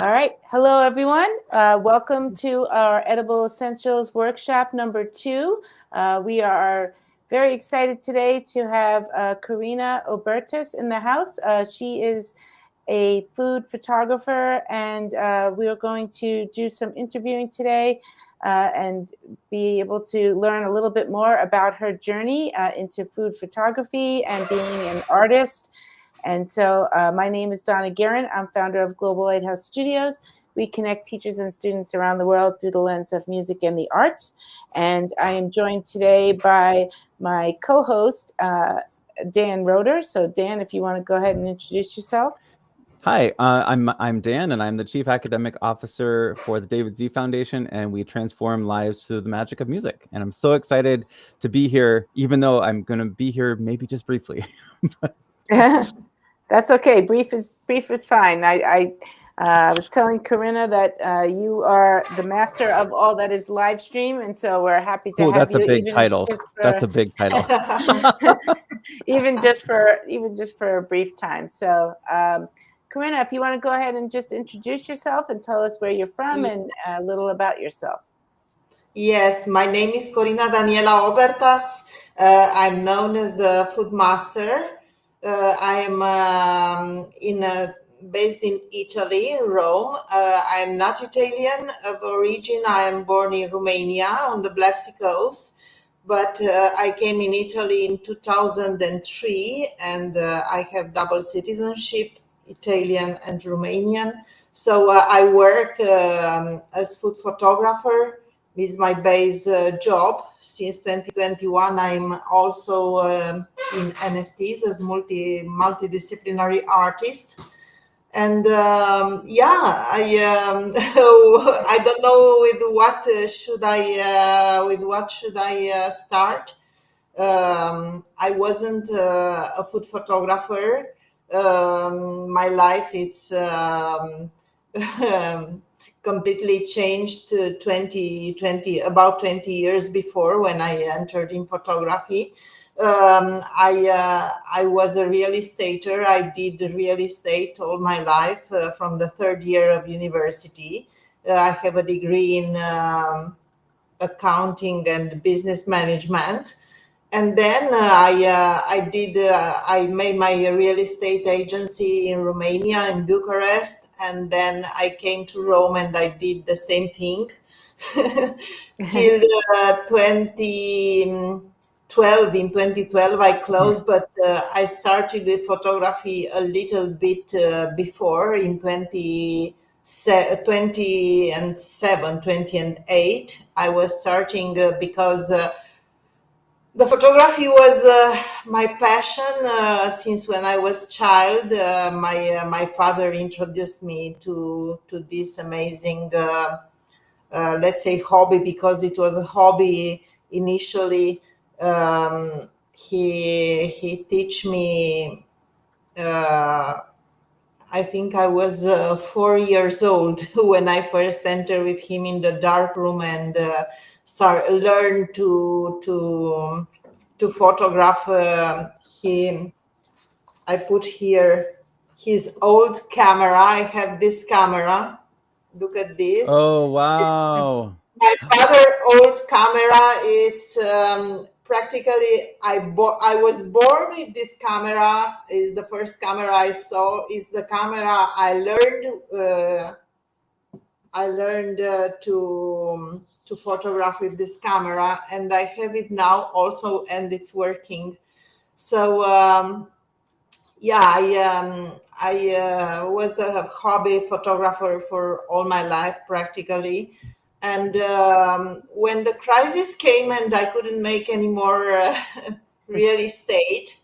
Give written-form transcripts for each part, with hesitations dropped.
All right. Hello, everyone. Welcome to our Edible Essentials Workshop number 2. We are very excited today to have Corina Obertas in the house. She is a food photographer, and we are going to do some interviewing today and be able to learn a little bit more about her journey into food photography and being an artist. And so my name is Donna Guerin. I'm founder of Global Lighthouse Studios. We connect teachers and students around the world through the lens of music and the arts. And I am joined today by my co-host, Dan Roeder. So Dan, if you want to go ahead and introduce yourself. Hi, I'm Dan, and I'm the Chief Academic Officer for the David Z Foundation, and we transform lives through the magic of music. And I'm so excited to be here, even though I'm going to be here maybe just briefly. That's okay. Brief is fine. I was telling Corina that you are the master of all that is live stream, and so we're happy to Oh, have that's a you, big title. That's a big title. even just for a brief time. So, Corina, if you want to go ahead and just introduce yourself and tell us where you're from and a little about yourself. Yes, my name is Corina Daniela Obertas. I'm known as the food master. I am based in Italy, in Rome. I'm not Italian of origin. I am born in Romania on the Black Sea coast, but I came in Italy in 2003, and I have double citizenship, Italian and Romanian. So I work as food photographer. This is my base job. Since 2021, I'm also in NFTs as multidisciplinary artist. And I don't know with what should I start. I wasn't a food photographer. My life it's completely changed 20 years before, when I entered in photography. I was a real estater. I did real estate all my life from the third year of university. I have a degree in accounting and business management. And then I made my real estate agency in Romania, in Bucharest. And then I came to Rome and I did the same thing till 2012. In 2012, I closed, but I started with photography a little bit before, in 2008. I was starting because the photography was my passion since when I was child. My father introduced me to this amazing, let's say, hobby, because it was a hobby initially. He teach me. I think I was 4 years old when I first entered with him in the dark room and learned to photograph him. I put here his old camera. I have this camera. Look at this. Oh, wow. My father's old camera. It's practically I was born with this camera. Is the first camera I saw. Is the camera I learned to photograph with this camera, and I have it now also, and it's working. So I was a hobby photographer for all my life practically. And when the crisis came and I couldn't make any more real estate,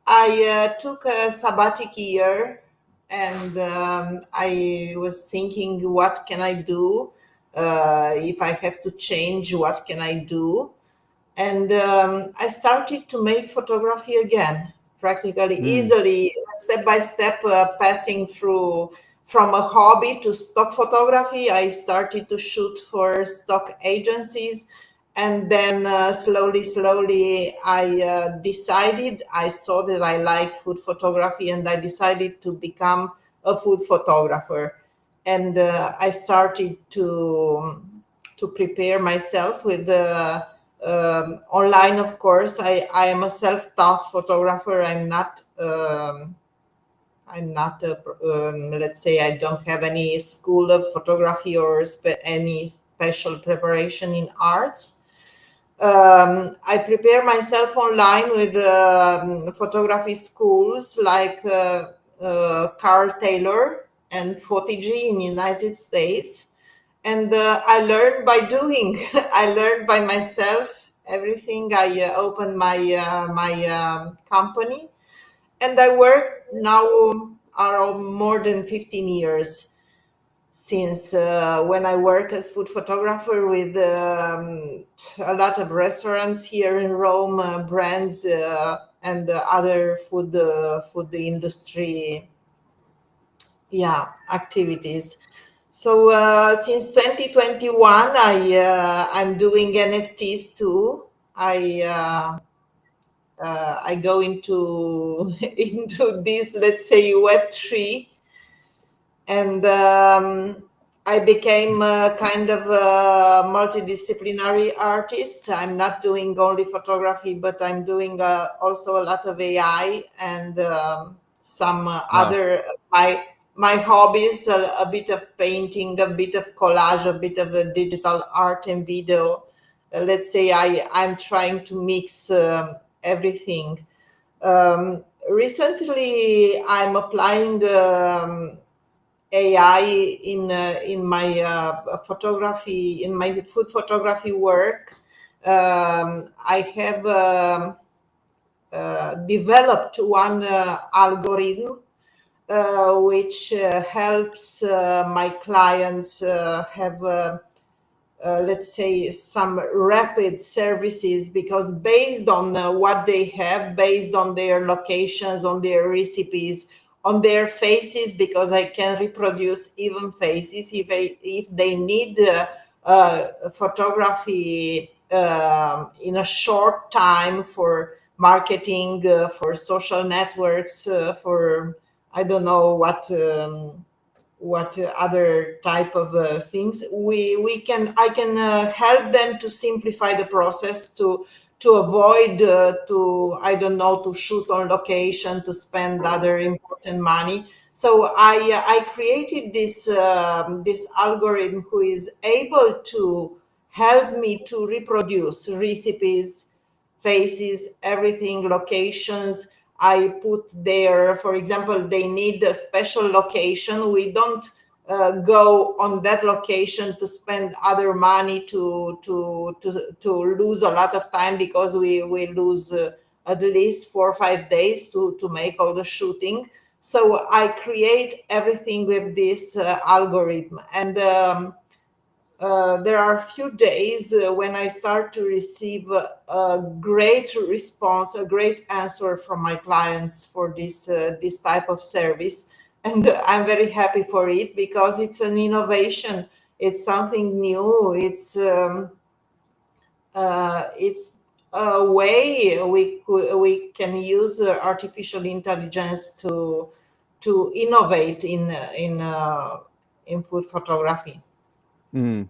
I took a sabbatic year, and I was thinking, what can I do? If I have to change, what can I do? And I started to make photography again, practically easily, step by step, passing through from a hobby to stock photography. I started to shoot for stock agencies. And then slowly, I saw that I like food photography, and I decided to become a food photographer. and I started to prepare myself with online. Of course, I am a self-taught photographer. I'm not let's say I don't have any school of photography or any special preparation in arts. I prepare myself online with photography schools like Carl Taylor and Photigi in United States. And I learned by doing. I learned by myself everything. I opened my company, and I work now are more than 15 years since when I work as food photographer with a lot of restaurants here in Rome, brands and other food industry, activities. So since 2021, I'm doing NFTs too. I go into into this, let's say, Web3, and I became a kind of a multidisciplinary artist. I'm not doing only photography, but I'm doing also a lot of AI and some Wow. other my hobbies: a bit of painting, a bit of collage, a bit of digital art and video. Let's say I'm trying to mix everything. Recently, I'm applying AI in my photography, in my food photography work. I have developed one algorithm which helps my clients have let's say some rapid services, because based on what they have, based on their locations, on their recipes, on their faces, because I can reproduce even faces if they need photography in a short time for marketing, for social networks, for I don't know what other type of things we can I can help them to simplify the process, to avoid to I don't know, to shoot on location, to spend other important money. So I created this algorithm who is able to help me to reproduce recipes, faces, everything, locations. I put there, for example, they need a special location. We don't go on that location to spend other money to lose a lot of time, because we lose at least 4 or 5 days to make all the shooting. So I create everything with this algorithm, and there are a few days when I start to receive a great response, a great answer from my clients for this type of service, and I'm very happy for it, because it's an innovation. It's something new. It's a way we can use artificial intelligence to innovate in food photography. Mm.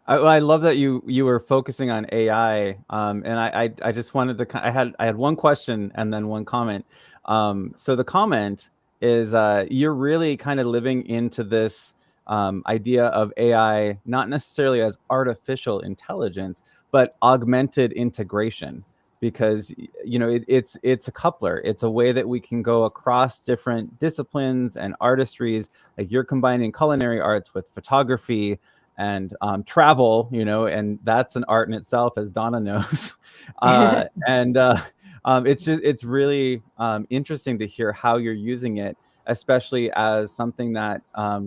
I love that you were focusing on AI, and I just wanted to I had one question and then one comment. So the comment is you're really kind of living into this idea of AI, not necessarily as artificial intelligence, but augmented integration, because it's a coupler. It's a way that we can go across different disciplines and artistries. Like you're combining culinary arts with photography and travel, and that's an art in itself, as Donna knows. And it's really interesting to hear how you're using it, especially as something that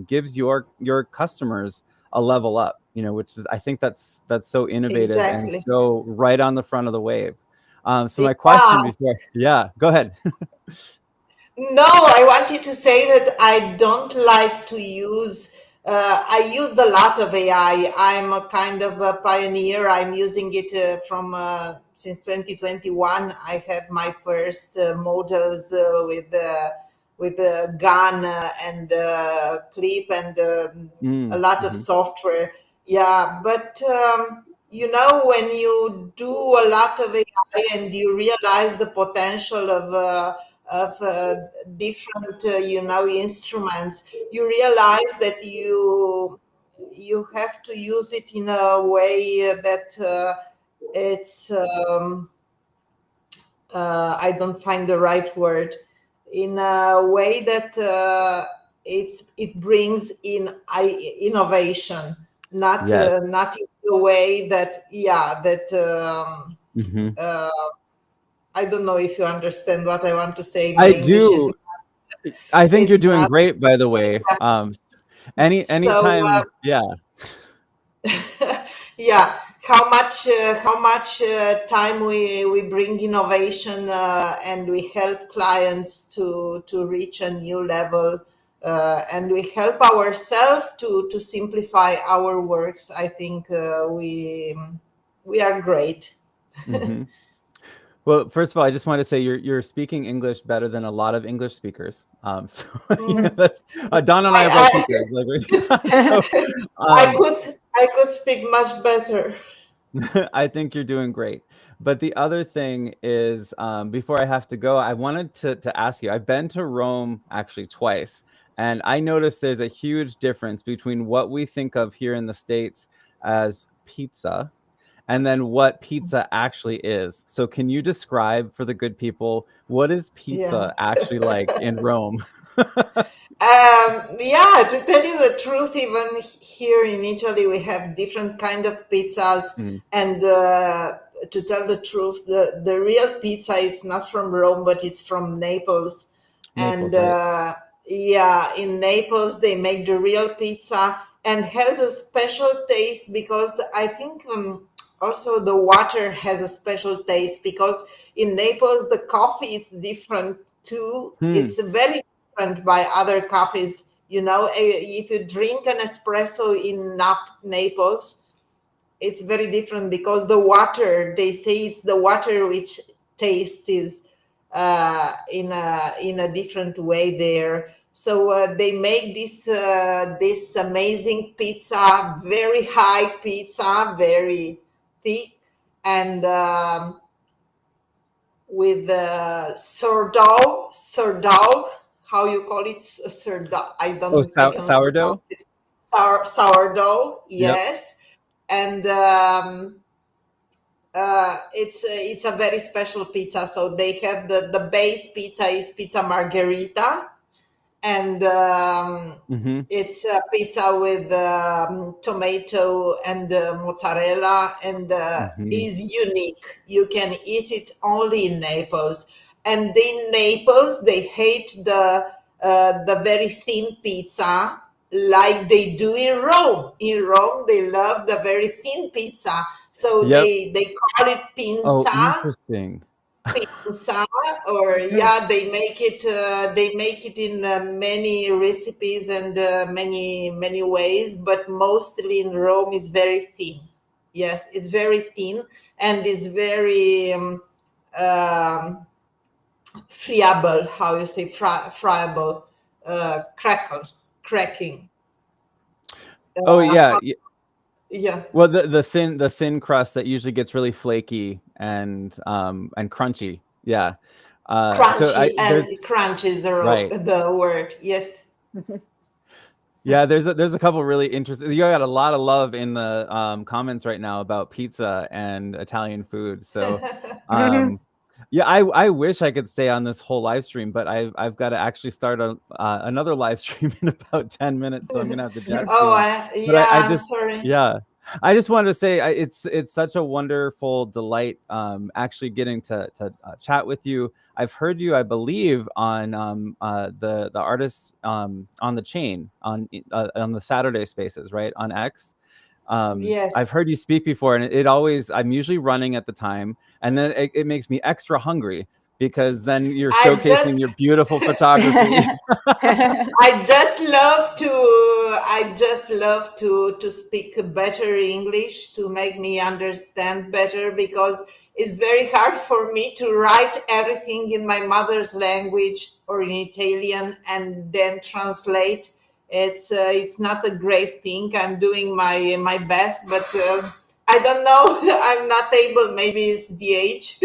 gives your customers a level up, which is, I think that's so innovative and Exactly. so right on the front of the wave. So my question Yeah. before, yeah, go ahead. No, I wanted to say that I don't like to use. I used a lot of AI. I'm a kind of a pioneer. I'm using it from since 2021. I have my first models with with a gun and a clip and a lot of software. Yeah, but when you do a lot of AI and you realize the potential of different instruments, you realize that you have to use it in a way that it's I don't find the right word, in a way that it brings in innovation, not Yes. not in a way that uh, I don't know if you understand what I want to say. My I English is do. I think you're it's doing not great, by the way. so. Anytime, yeah. Yeah, how much time we bring innovation and we help clients to reach a new level, and we help ourselves to simplify our works. I think we are great. hmm Well, first of all, I just want to say you're speaking English better than a lot of English speakers. So Mm. that's Don and I are both I, teachers. So I I could speak much better. I think you're doing great. But the other thing is, before I have to go, I wanted to ask you. I've been to Rome actually twice, and I noticed there's a huge difference between what we think of here in the States as pizza and then what pizza actually is. So can you describe for the good people, what is Yeah. pizza actually like in Rome? Yeah, to tell you the truth, even here in Italy, we have different kind of pizzas. Mm, And to tell the truth, the real pizza is not from Rome, but it's from Naples. And Naples, right? yeah, in Naples, they make the real pizza and has a special taste because I think also the water has a special taste because in Naples, the coffee is different too. Hmm. It's very different by other coffees. If you drink an espresso in Naples, it's very different because the water, they say it's the water which taste is in a different way there. So they make this amazing pizza, very high pizza, very thick, and with sourdough, how you call it, sourdough? Oh, I cannot pronounce sourdough? it. Sourdough, Yep. yes, and it's a very special pizza. So they have the base pizza is pizza margherita, and hmm it's a pizza with tomato and mozzarella, and hmm is unique. You can eat it only in Naples, and in Naples they hate the very thin pizza like they do in Rome. In Rome they love the very thin pizza, so Yep. they call it Oh, pinza, interesting. pizza, or yeah, they make it in many recipes and many ways, but mostly in Rome is very thin. Yes, it's very thin and is very um, friable, how you say, friable, crackle cracking, Oh yeah. how, yeah, Well, the thin crust that usually gets really flaky and crunchy. Yeah. So I crunchy, and there's crunch is right. the word, yes. Yeah, there's a couple really interesting. You got a lot of love in the comments right now about pizza and Italian food. So, um, yeah, I wish I could stay on this whole live stream, but I've got to actually start another live stream in about 10 minutes, so I'm gonna have to jet Oh, soon. But yeah, I I'm just sorry. yeah, I just wanted to say it's such a wonderful delight actually getting to chat with you. I've heard you, I believe, on the artists on the chain on the Saturday Spaces, right, on X. I've Yes. heard you speak before, and it always I'm usually running at the time, and then it makes me extra hungry because then you're I showcasing just your beautiful photography. I just love to speak better English to make me understand better, because it's very hard for me to write everything in my mother's language or in Italian and then translate. It's not a great thing. I'm doing my best, but I don't know. I'm not able. Maybe it's the age.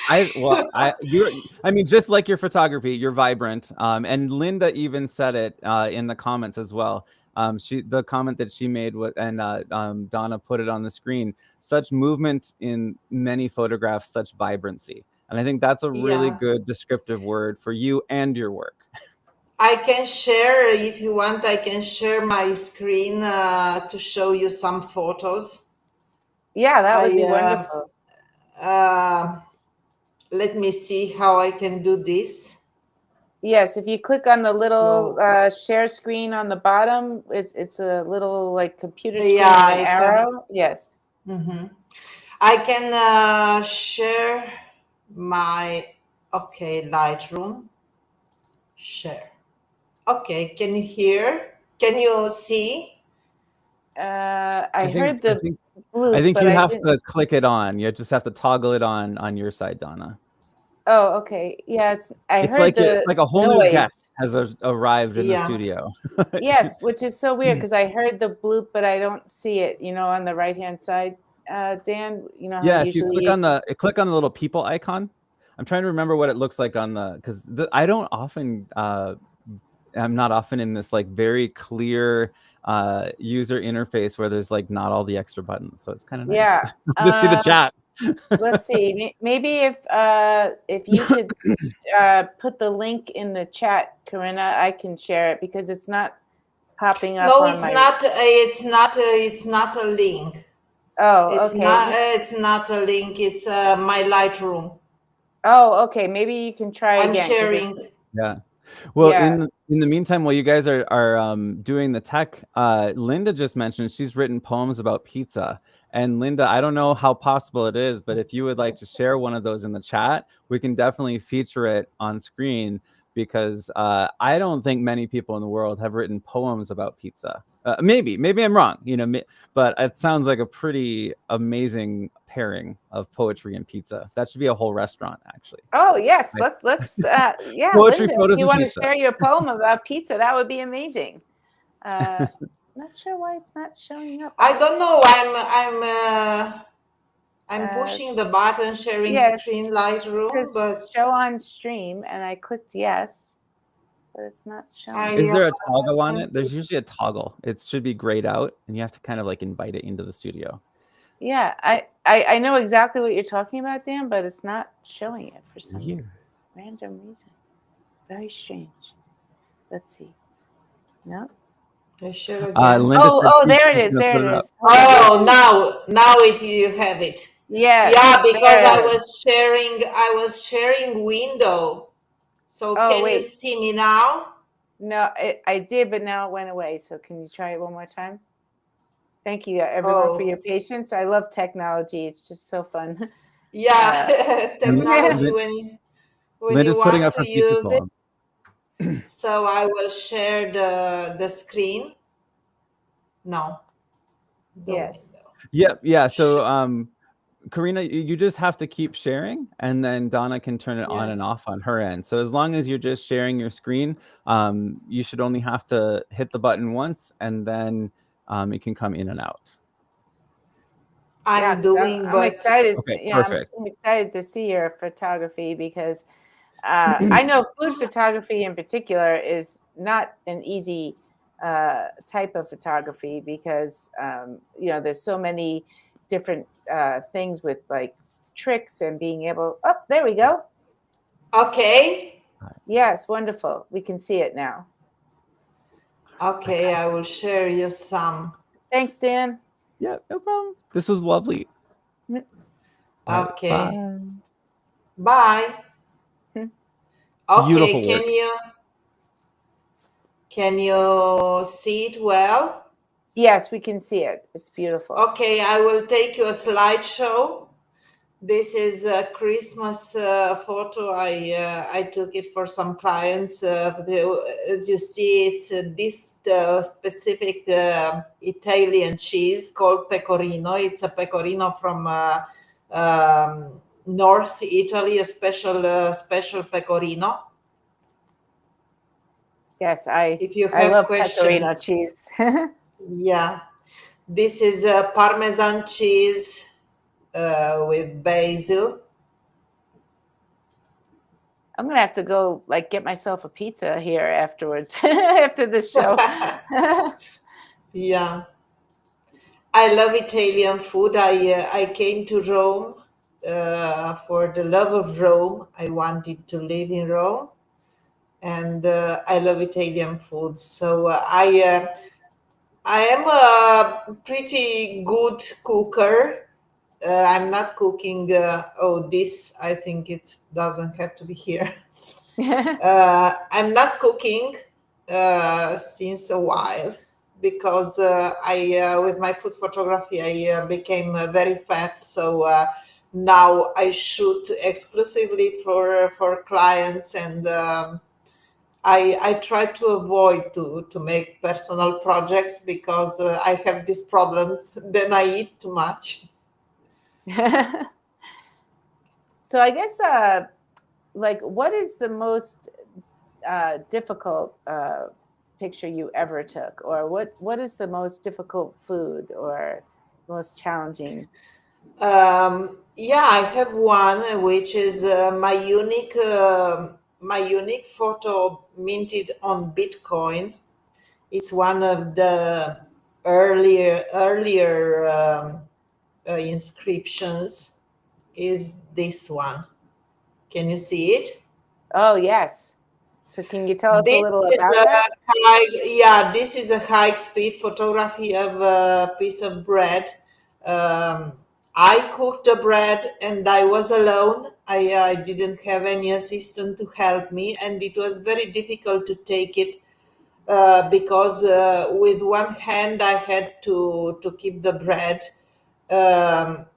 I mean, just like your photography, you're vibrant. And Linda even said it in the comments as well. The comment that she made and Donna put it on the screen. Such movement in many photographs, such vibrancy, and I think that's a really Yeah. good descriptive word for you and your work. I can share, if you want, I can share my screen to show you some photos. Yeah, that would be wonderful. Let me see how I can do this. Yes, if you click on the little share screen on the bottom, it's a little like computer screen with an arrow. Yes. Mm-hmm. I can share my, okay, Lightroom. Share. Okay, can you hear? Can you see? I heard the bloop, I think but you have to click it on. You just have to toggle it on your side, Donna. Oh, okay. Yeah, it's like a whole new guest has arrived in the studio. Yes, which is so weird because I heard the bloop, but I don't see it, on the right-hand side. Dan, yeah, if you click on the little people icon. I'm trying to remember what it looks like on because I don't often I'm not often in this like very clear user interface where there's like not all the extra buttons, so it's kind of nice to see the chat. Let's see. Maybe if you could put the link in the chat, Corina, I can share it because it's not popping up. No, it's not. It's not a link. Oh, okay. It's not a link. It's my Lightroom. Oh, okay. Maybe you can try again. I'm sharing. Yeah. Well, in the meantime, while you guys are doing the tech, Linda just mentioned she's written poems about pizza. And Linda, I don't know how possible it is, but if you would like to share one of those in the chat, we can definitely feature it on screen because I don't think many people in the world have written poems about pizza. Maybe I'm wrong, but it sounds like a pretty amazing pairing of poetry and pizza. That should be a whole restaurant, actually. Oh yes, let's yeah, poetry, Linda, photos, if you want pizza. to share your poem about pizza, that would be amazing. Not sure why it's not showing up. I don't know. I'm pushing the button, sharing screen Lightroom, but show on stream, and I clicked yes, but it's not showing. Is there a toggle on it? There's usually a toggle. It should be grayed out, and you have to kind of like invite it into the studio. Yeah, I know exactly what you're talking about, Dan, but it's not showing it for some random reason. Very strange. Let's see. No. I share again. There it is. There it is. Oh, now you have it. Yeah. Yeah, because I was sharing window. So can you see me now? No, I did, but now it went away. So can you try it one more time? Thank you, everyone, for your patience. I love technology. It's just so fun. Yeah, technology when you want to use it. So I will share the screen. No. Yes. Yeah. So, Corina, you just have to keep sharing, and then Donna can turn it on and off on her end. So as long as you're just sharing your screen, you should only have to hit the button once, and then it can come in and out. I'm excited. Okay, perfect. I'm excited to see your photography because I know food photography in particular is not an easy type of photography because there's so many different things with like tricks and being able. Oh, there we go. Okay. Yes, wonderful. We can see it now. Okay, I will share you some. Thanks, Dan. Yeah, no problem. This was lovely. Okay. Bye. Okay, beautiful work. Can you see it well? Yes, we can see it. It's beautiful. Okay, I will take you a slideshow This is a Christmas photo. I took it for some clients. As you see, it's this specific Italian cheese called pecorino. It's a pecorino from North Italy, a special pecorino. Yes, If you I have love questions, pecorino cheese. yeah. This is Parmesan cheese with basil. I'm gonna have to go get myself a pizza here afterwards after this show. Yeah, I love Italian food. I came to Rome for the love of Rome. I wanted to live in Rome, and I love Italian food. So I am a pretty good cooker. I'm not cooking. This I think it doesn't have to be here. I'm not cooking since a while because with my food photography, I became very fat. So now I shoot exclusively for clients, and I try to avoid to make personal projects because I have these problems. Then I eat too much. So I guess what is the most difficult picture you ever took, or what is the most difficult food or most challenging? Yeah, I have one which is my unique photo minted on Bitcoin. It's one of the earlier inscriptions. Is this one? Can you see it? Oh, yes. So can you tell us a This little is about a that? this is a high speed photography of a piece of bread. Um, I cooked the bread and I was alone. I didn't have any assistant to help me, and it was very difficult to take it because with one hand I had to keep the bread, um,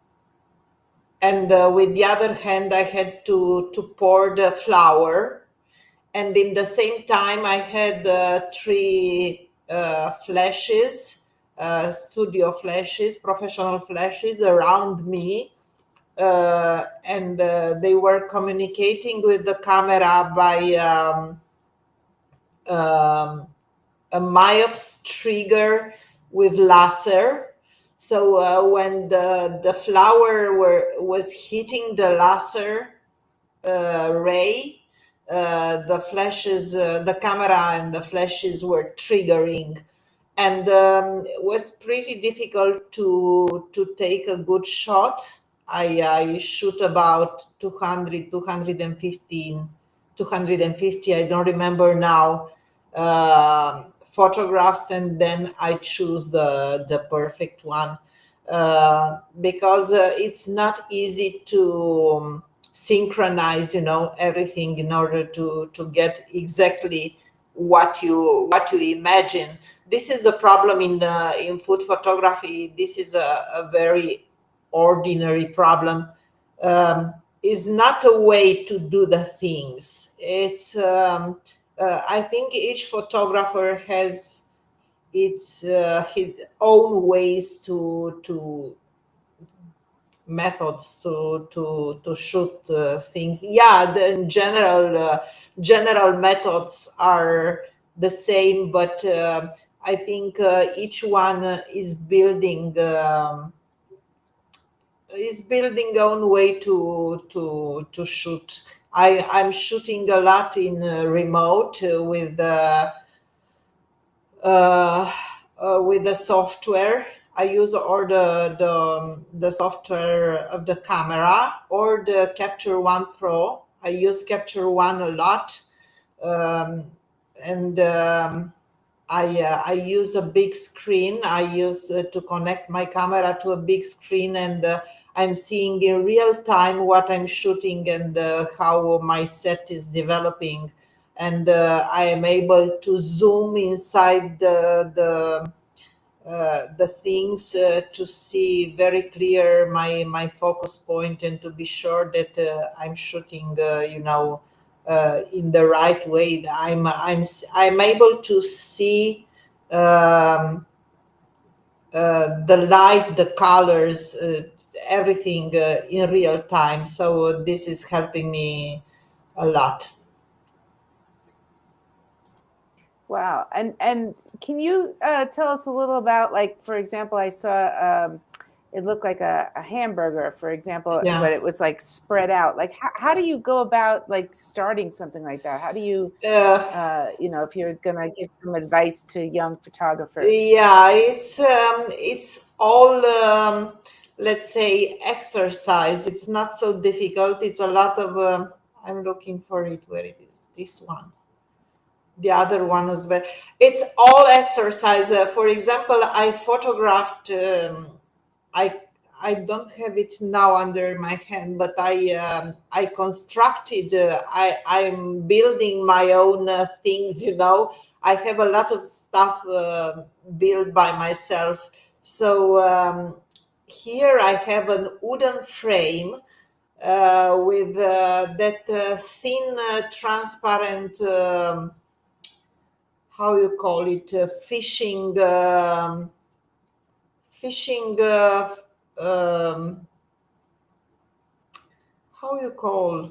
and with the other hand I had to pour the flour, and in the same time I had three flashes, studio flashes, professional flashes around me, and they were communicating with the camera by um, a Myops trigger with laser. So when the flower was hitting the laser ray, the camera and the flashes were triggering, and it was pretty difficult to take a good shot. I shoot about 200, 215, 250, I don't remember now, photographs, and then I choose the perfect one because it's not easy to synchronize, everything in order to get exactly what you imagine. This is a problem in food photography. This is a very ordinary problem. Is not a way to do the things. It's I think each photographer has his own ways to methods to shoot things. Yeah, the general methods are the same, but I think each one is building own way to shoot. I'm shooting a lot in remote with the software. I use or the software of the camera or the Capture One Pro. I use Capture One a lot, um, and I use a big screen. I use to connect my camera to a big screen, and I'm seeing in real time what I'm shooting and how my set is developing. And I am able to zoom inside the things to see very clear my focus point and to be sure that I'm shooting, in the right way. That I'm able to see um, the light, the colors, everything in real time. So this is helping me a lot. Wow. And can you tell us a little about, like, for example, I saw it looked like a hamburger, for example, Yeah. but it was like spread out. Like, how do you go about like starting something like that? How do you, if you're gonna give some advice to young photographers? Yeah, it's all let's say exercise. It's not so difficult. It's a lot of I'm looking for it where it is. This one, the other one as well. It's all exercise. For example, I photographed. I I don't have it now under my hand, but I constructed. I'm building my own things. I have a lot of stuff built by myself. So here I have an wooden frame with that thin, transparent. How you call it? Fishing. Um, how you call?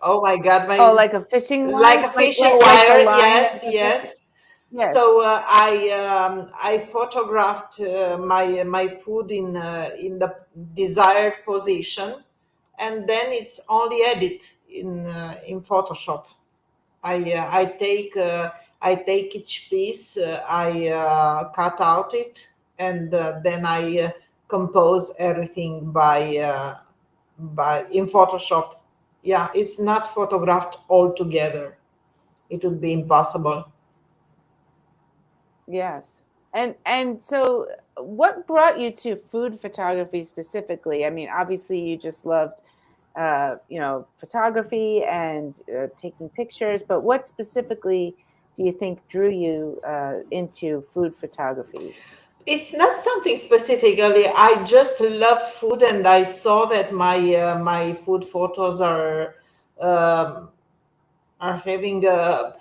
Oh my God, Oh, my like a fishing like line, a like fishing like the wire. line of Yes, the fish. yes. Yes. So I photographed my food in the desired position, and then it's only edit in Photoshop. I take each piece, I cut out it, and then I compose everything by in Photoshop. Yeah, it's not photographed all together. It would be impossible. Yes. And so what brought you to food photography specifically? I mean, obviously you just loved photography and taking pictures, but what specifically do you think drew you into food photography? It's not something specifically. I just loved food, and I saw that my food photos um, are having a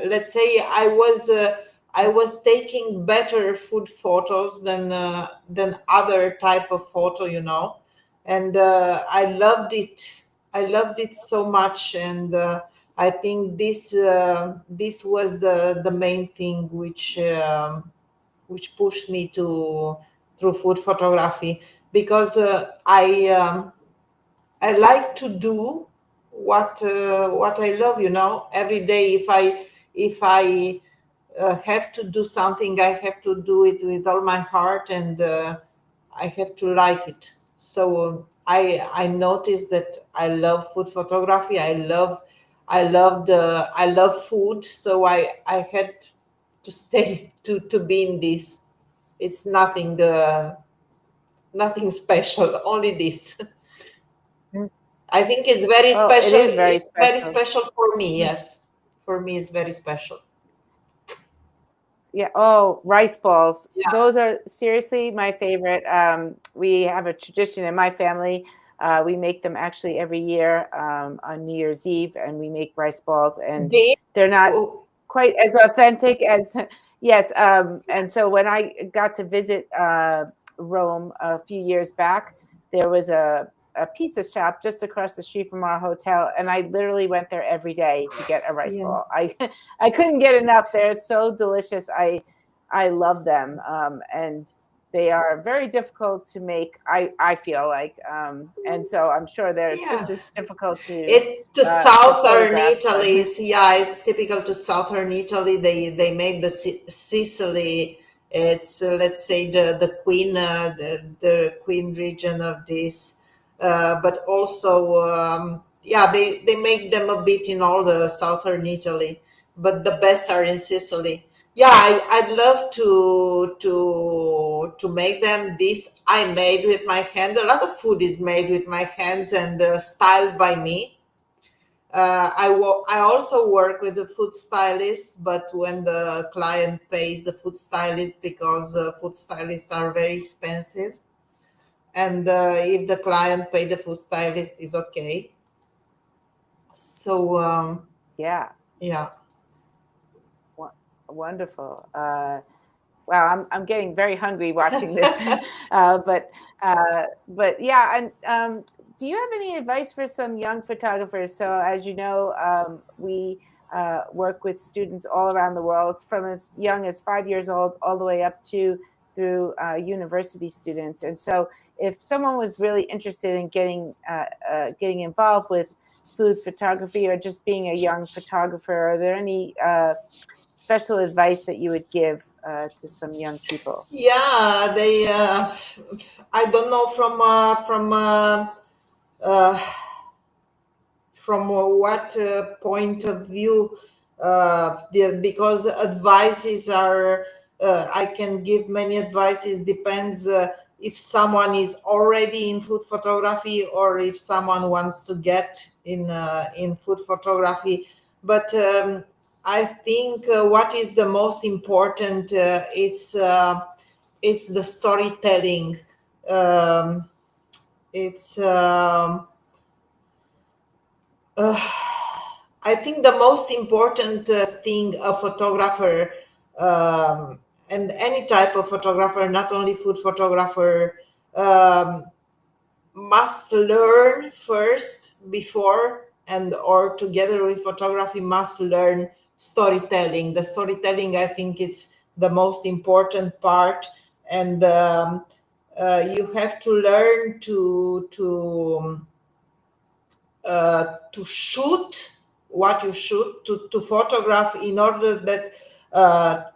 let's say I was taking better food photos than other type of photo, and I loved it so much, and I think this was the main thing which pushed me to through food photography, because I like to do what I love. Every day, if I have to do something, I have to do it with all my heart, and I have to like it. So I noticed that I love food photography. I love food. So I had to stay to be in this. It's nothing special. Only this. Mm. I think it's very Oh, it special. is very It's very special. special for me. Yes, for me, it's very special. Yeah. Oh, rice balls. Yeah, Those are seriously my favorite. We have a tradition in my family. We make them actually every year on New Year's Eve, and we make rice balls, and they. they're not Oh, quite as authentic as yes. And so when I got to visit Rome a few years back, there was a pizza shop just across the street from our hotel, and I literally went there every day to get a rice yeah, ball. I couldn't get enough. They're so delicious. I love them, and they are very difficult to make. I feel like, and so I'm sure they're yeah. just as difficult It to to southern photograph. But Italy. It's typical to southern Italy. They make the Sicily. It's let's say the queen the queen region of this, but also yeah, they make them a bit in all the southern Italy, but the best are in Sicily. Yeah, I'd love to make them. This I made with my hand. A lot of food is made with my hands and styled by me. I also work with the food stylist, but when the client pays the food stylist, because food stylists are very expensive, and if the client pay the food stylist, is okay. So Yeah, yeah. wonderful. Wow, I'm getting very hungry watching this. But yeah, and do you have any advice for some young photographers? So as you know, we work with students all around the world, from as young as 5 years old all the way up to through university students. And so, if someone was really interested in getting involved with food photography or just being a young photographer, are there any special advice that you would give to some young people? Yeah, they. I don't know uh, from what point of view, because advices are. I can give many advices. Depends if someone is already in food photography or if someone wants to get in food photography. But I think what is the most important, it's the storytelling. Um, it's I think the most important thing a photographer, and any type of photographer, not only food photographer, um, must learn first before, and or together with photography must learn storytelling. The storytelling, I think, it's the most important part. And you have to learn to shoot what you shoot, to photograph, in order that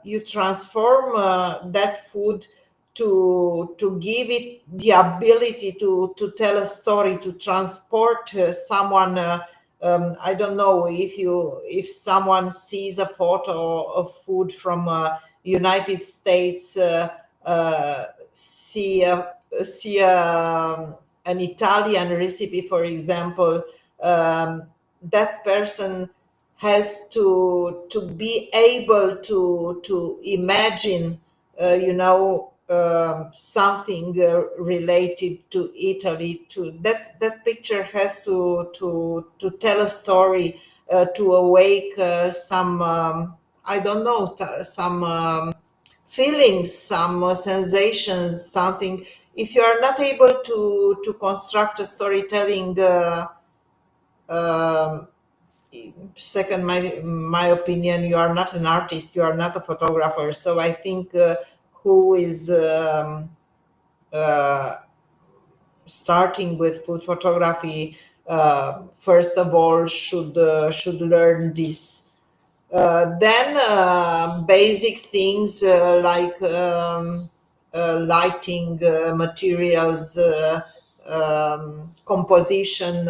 you transform that food to give it the ability to tell a story, to transport someone. I don't know if someone sees a photo of food from United States, uh, see a, see an Italian recipe, for example. That person has to be able to imagine, something related to Italy. To that picture has to tell a story, to awake some, I don't know, some feelings, some sensations, something. If you are not able to construct a storytelling, um, second my opinion, you are not an artist, you are not a photographer. So I think who is uh, starting with food photography, first of all, should learn this. Then basic things like lighting, materials, composition,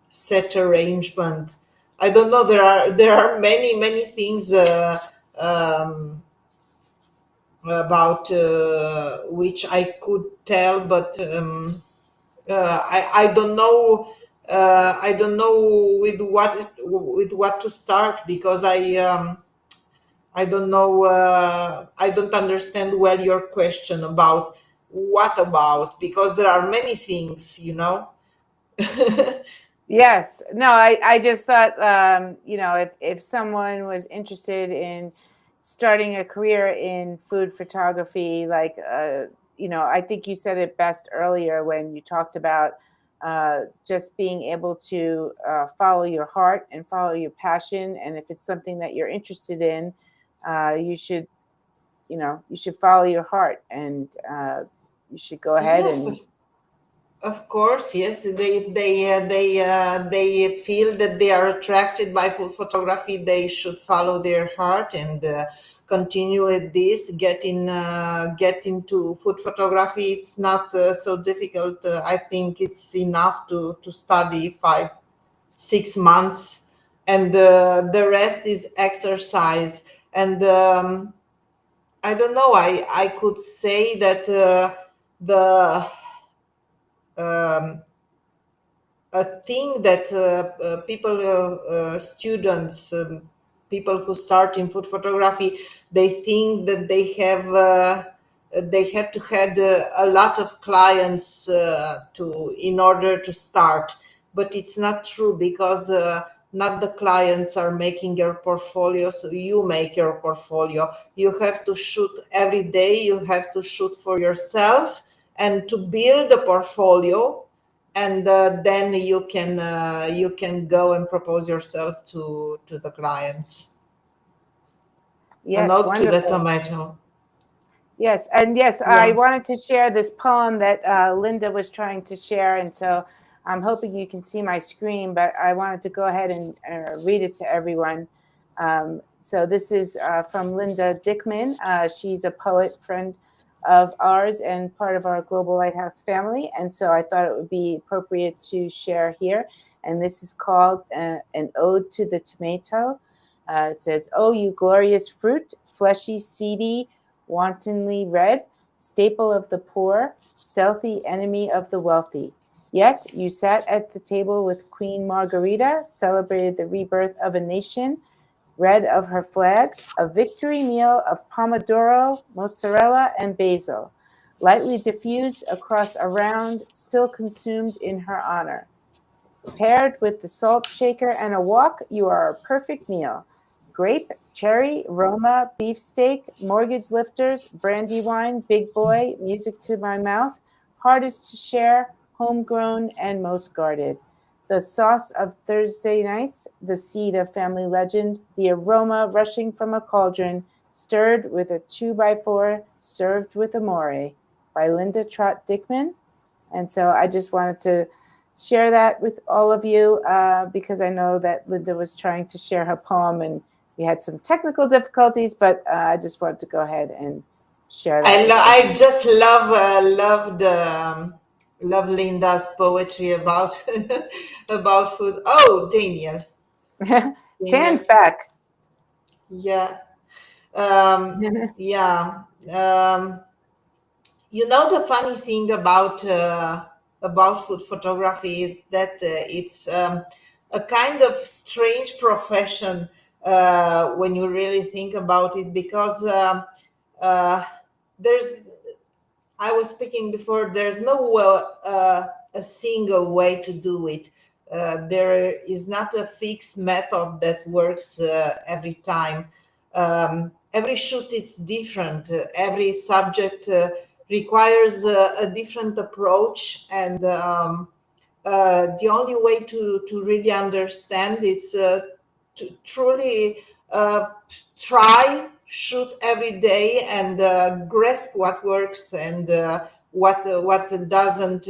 set arrangement. I don't know. There are many things um, about which I could tell, but I don't know. I don't know with what to start, because I don't know. I don't understand well your question about what about, because there are many things. Yes. No, I just thought, if someone was interested in starting a career in food photography, like, I think you said it best earlier when you talked about just being able to follow your heart and follow your passion. And if it's something that you're interested in, you should, you should follow your heart, and you should go ahead Yes, and. of course, yes. They feel that they are attracted by food photography. They should follow their heart and continue with this. Get into food photography. It's not so difficult. I think it's enough to study 5 6 months, and the rest is exercise. And I don't know. I could say that the um, a thing that students, people who start in food photography, they think that they have to have a lot of clients to in order to start, but it's not true, because not the clients are making your portfolio, so you make your portfolio. You have to shoot every day, you have to shoot for yourself and to build a portfolio, and then you can go and propose yourself to the clients. Yes, And out to the wonderful. tomato. Yes, and yes, I Yeah. wanted to share this poem that Linda was trying to share, and so I'm hoping you can see my screen, but I wanted to go ahead and read it to everyone. So this is from Linda Dickman. She's a poet friend of ours and part of our Global Lighthouse family, and so I thought it would be appropriate to share here. And this is called An Ode to the Tomato. It says, "Oh, you glorious fruit, fleshy, seedy, wantonly red, staple of the poor, stealthy enemy of the wealthy. Yet you sat at the table with Queen Margarita, celebrated the rebirth of a nation, read of her flag, a victory meal of pomodoro, mozzarella, and basil, lightly diffused across a round, still consumed in her honor. Paired with the salt shaker and a walk, you are a perfect meal. Grape, cherry, Roma, beefsteak, mortgage lifters, brandy wine, big boy, music to my mouth, hardest to share, homegrown, and most guarded. The sauce of Thursday nights, the seed of family legend, the aroma rushing from a cauldron, stirred with a 2x4, served with amore." By Linda Trott Dickman. And so I just wanted to share that with all of you because I know that Linda was trying to share her poem and we had some technical difficulties, but I just wanted to go ahead and share that. I just love Linda's poetry about about food. Oh, Daniel. Tan's back. Yeah. Yeah. You know, the funny thing about food photography is that it's a kind of strange profession when you really think about it, because uh, there's I was speaking before, there's no a single way to do it. There is not a fixed method that works every time. Every shoot is different. Every subject requires a different approach, and the only way to really understand it's to truly try, shoot every day, and grasp what works and what doesn't.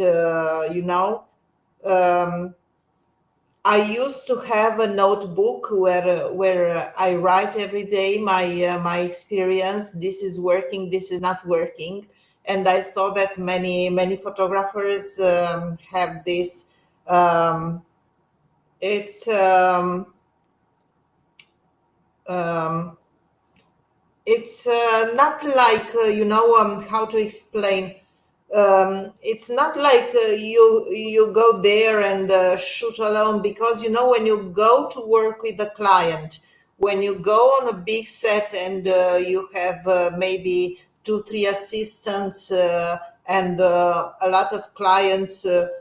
I used to have a notebook where I write every day my experience. This is working. This is not working. And I saw that many photographers have this. Um, it's um, it's not like how to explain. It's not like you go there and shoot alone, because when you go to work with a client, when you go on a big set and you have maybe 2 3 assistants and a lot of clients who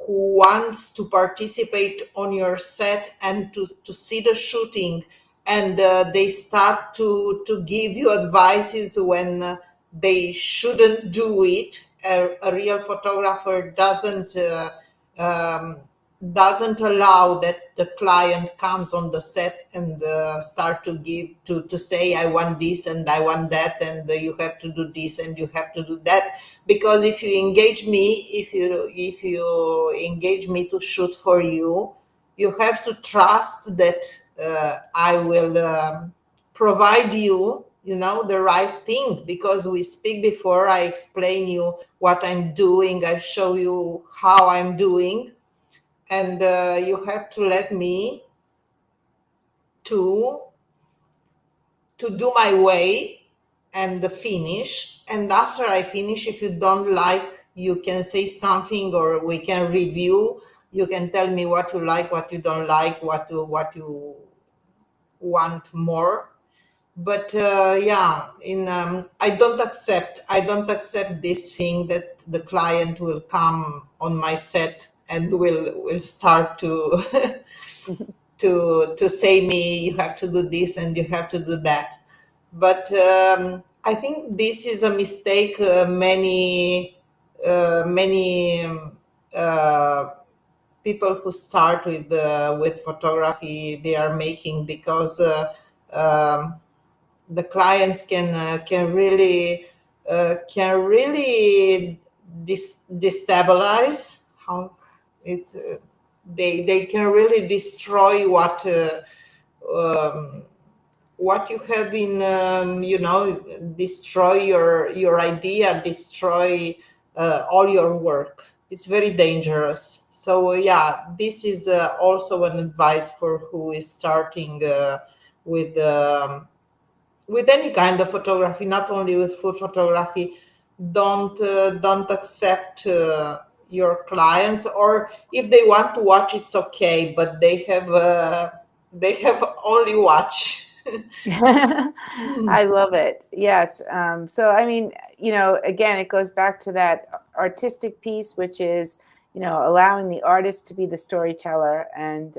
wants to participate on your set and to see the shooting, and they start to give you advices when they shouldn't do it. A real photographer doesn't allow that the client comes on the set and start to give to say, I want this and I want that, and you have to do this and you have to do that. Because if you engage me, if you engage me to shoot for you, you have to trust that I will provide you, the right thing. Because we speak before, I explain you what I'm doing, I show you how I'm doing, and you have to let me to do my way and finish. And after I finish, if you don't like, you can say something or we can review You can tell me what you like, what you don't like, what you want more. But I don't accept this thing that the client will come on my set and will start to to say me, you have to do this and you have to do that. But I think this is a mistake many uh, people who start with photography they are making, because the clients can really destabilize how it's they can really destroy um, what you have in destroy your idea, destroy all your work. It's very dangerous. So yeah, this is also an advice for who is starting with with any kind of photography, not only with food photography. Don't accept your clients, or if they want to watch, it's okay, but they have only watch. I love it. Yes. So, I mean, again, it goes back to that artistic piece, which is, allowing the artist to be the storyteller, and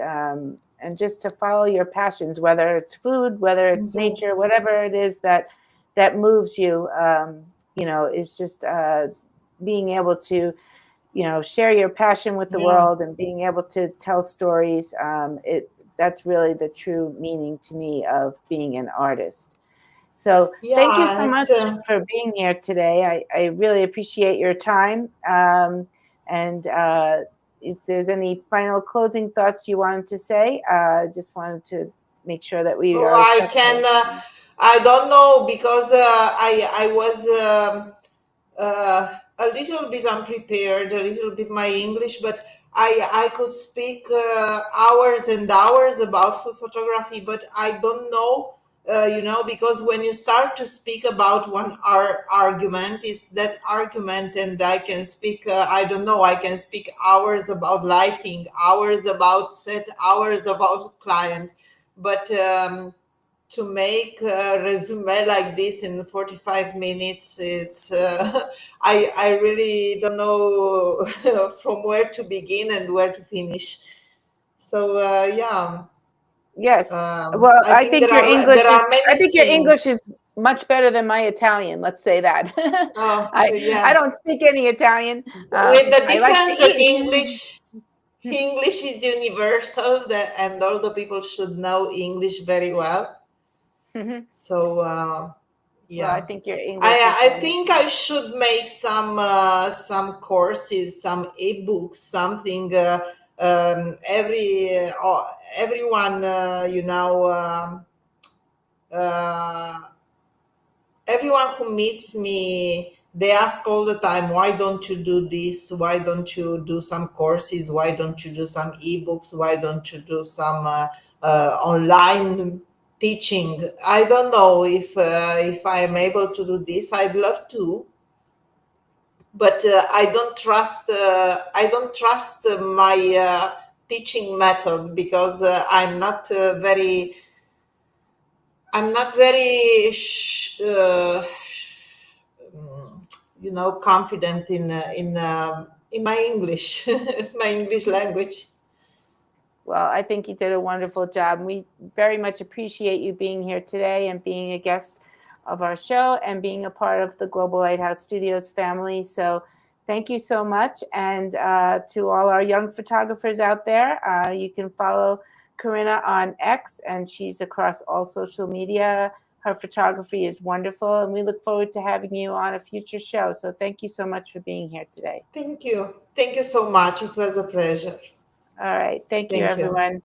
just to follow your passions, whether it's food, whether it's Exactly. nature, whatever it is that moves you. Is just being able to, share your passion with the Yeah, world and being able to tell stories. That's really the true meaning to me of being an artist. So thank you so yeah. much It's for being here today. I really appreciate your time. And if there's any final closing thoughts you wanted to say, just wanted to make sure that we oh, are I respectful. can. I don't know, because I was. A little bit unprepared, a little bit my English, but I could speak hours and hours about food photography, but I don't know, because when you start to speak about one argument, it's that argument, and I can speak, I don't know, I can speak hours about lighting, hours about set, hours about client, but to make a resume like this in 45 minutes, it's I really don't know from where to begin and where to finish. So yeah, Yes. Well, I think there are I many think your English things. is much better than my Italian. Let's say that. Oh I yeah, don't speak any Italian. with the I like to difference that eat. English is universal, and all the people should know English very well. So Well, I yeah, think your English is I think wonderful. I should make some courses, some ebooks, something. Everyone, uh, everyone who meets me, they ask all the time, why don't you do this? Why don't you do some courses? Why don't you do some ebooks? Why don't you do some online teaching? I don't know if I am able to do this. I'd love to, but I don't trust my teaching method, because I'm not very confident in my English, my English language. Well, I think you did a wonderful job. We very much appreciate you being here today and being a guest of our show and being a part of the Global Lighthouse Studios family. So thank you so much. And to all our young photographers out there, you can follow Corina on X, and she's across all social media. Her photography is wonderful, and we look forward to having you on a future show. So thank you so much for being here today. Thank you so much. It was a pleasure. All right. Thank you, Thank you. everyone.